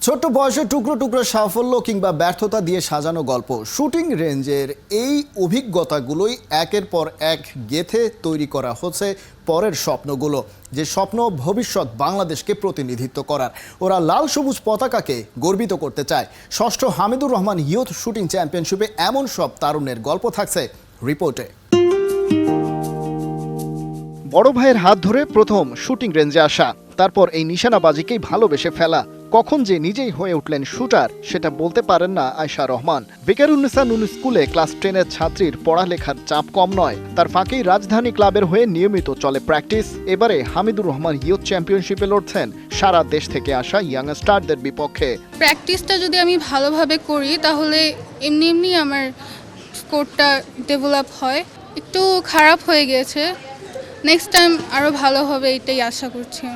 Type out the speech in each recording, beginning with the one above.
ছোট্ট বয়সে টুকরো টুকরো সাফল্য কিংবা ব্যর্থতা দিয়ে সাজানো গল্প শুটিং রেঞ্জের এই অভিজ্ঞতাগুলোই একের পর এক গেথে তৈরি করা হচ্ছে পরের স্বপ্নগুলো, যে স্বপ্ন ভবিষ্যৎ বাংলাদেশকে প্রতিনিধিত্ব করার। ওরা লাল সবুজ পতাকাকে গর্বিত করতে চায়। ষষ্ঠ হামিদুর রহমান ইয়ুথ শুটিং চ্যাম্পিয়নশিপে এমন সব তারুণ্যের গল্প থাকছে রিপোর্টে। বড় ভাইয়ের হাত ধরে প্রথম শুটিং রেঞ্জে আসা, তারপর এই নিশানাবাজিকেই ভালোবেসে ফেলা। কখন যে নিজেই হয়ে উঠলেন শুটার সেটা বলতে পারেন না আয়শা রহমান। বেকারুন্নেসা নুন স্কুলে ক্লাস 10-এর ছাত্রীর পড়ালেখার চাপ কম নয়, তার ফাঁকেই রাজধানী ক্লাবের হয়ে নিয়মিত চলে প্র্যাকটিস। এবারে হামিদুর রহমান ইয়ুথ চ্যাম্পিয়নশিপে লড়ছেন সারা দেশ থেকে আসা ইয়াংস্টারদের বিপক্ষে। প্র্যাকটিসটা যদি আমি ভালোভাবে করি তাহলে এমনি এমনি আমার স্কোরটা ডেভেলপ হয়। একটু খারাপ হয়ে গিয়েছে, নেক্সট টাইম আরও ভালো হবে এটাই আশা করছি।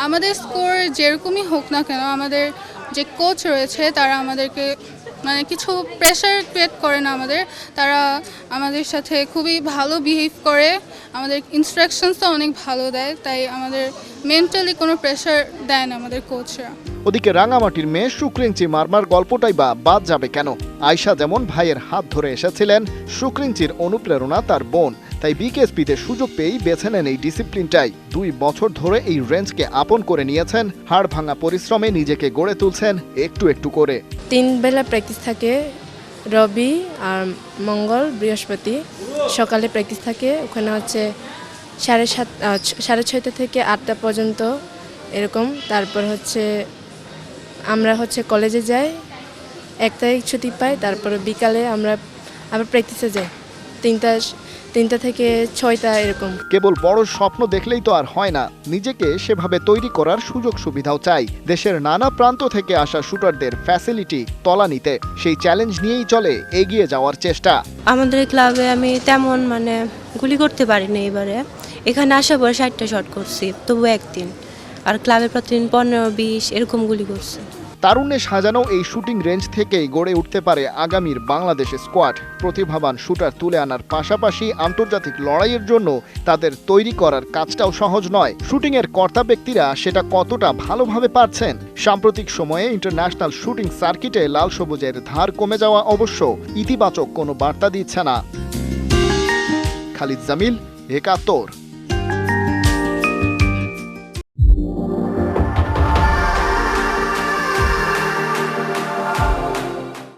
আমাদের স্কোর যেরকমই হোক না কেন, আমাদের যে কোচ রয়েছে তারা আমাদেরকে কিছু প্রেশার ক্রিয়েট করে না, তারা আমাদের সাথে খুবই ভালো বিহেভ করে, আমাদের ইনস্ট্রাকশনসও অনেক ভালো দেয়, তাই আমাদের মেন্টালি কোনো প্রেশার দেয় না আমাদের কোচরা। ওদিকে রাঙামাটির মেয়ে শুক্রিঞ্চি মারমার গল্পটাই বা বাদ যাবে কেন? আয়শা যেমন ভাইয়ের হাত ধরে এসেছিলেন, শুক্রিঞ্চির অনুপ্রেরণা তার বোন। তাই বিকেএসপিতে সুযোগ পেয়েই বেছে নেন এই ডিসিপ্লিনটাই। 2 বছর ধরে এই রেঞ্জকে আপন করে নিয়েছেন। হাড় ভাঙা পরিশ্রমে নিজেকে গড়ে তুলছেন একটু একটু করে। 3 বেলা প্র্যাকটিস থাকে, রবি আর মঙ্গল বৃহস্পতি সকালে প্র্যাকটিস থাকে। ওখানে হচ্ছে 6:30 থেকে 8টা পর্যন্ত এরকম। তারপর হচ্ছে আমরা কলেজে যাই, 1 তারিখ ছুটি পাই, তারপর বিকালে আমরা আবার প্র্যাকটিসে যাই 3টা থেকে 6টা এরকম। কেবল বড় স্বপ্ন দেখলেই তো আর হয় না, নিজেকে সেভাবে তৈরি করার সুযোগ সুবিধাও চাই। দেশের নানা প্রান্ত থেকে আসা শুটারদের ফ্যাসিলিটি তলানিতে সেই চ্যালেঞ্জ নিয়েই চলে এগিয়ে যাওয়ার চেষ্টা। আমাদের ক্লাবে আমি তেমন গুলি করতে পারিনি এবারে। এখানে আসার পর 60টা শট করছি, তবু একদিন। আর ক্লাবে প্রতিদিন 15-20 এরকম গুলি করছি। তারুণ্যে সাজানো এই শুটিং রেঞ্জ থেকেই গড়ে উঠতে পারে আগামীর বাংলাদেশের স্কোয়াড। প্রতিভাবান শুটার তুলে আনার পাশাপাশি আন্তর্জাতিক লড়াইয়ের জন্য তাদের তৈরি করার কাজটাও সহজ নয়। শুটিংয়ের কর্তা ব্যক্তিরা সেটা কতটা ভালোভাবে পারছেন? সাম্প্রতিক সময়ে ইন্টারন্যাশনাল শুটিং সার্কিটে লাল সবুজের ধার কমে যাওয়া অবশ্য ইতিবাচক কোনো বার্তা দিচ্ছে না। খালিদ জামিল, 71।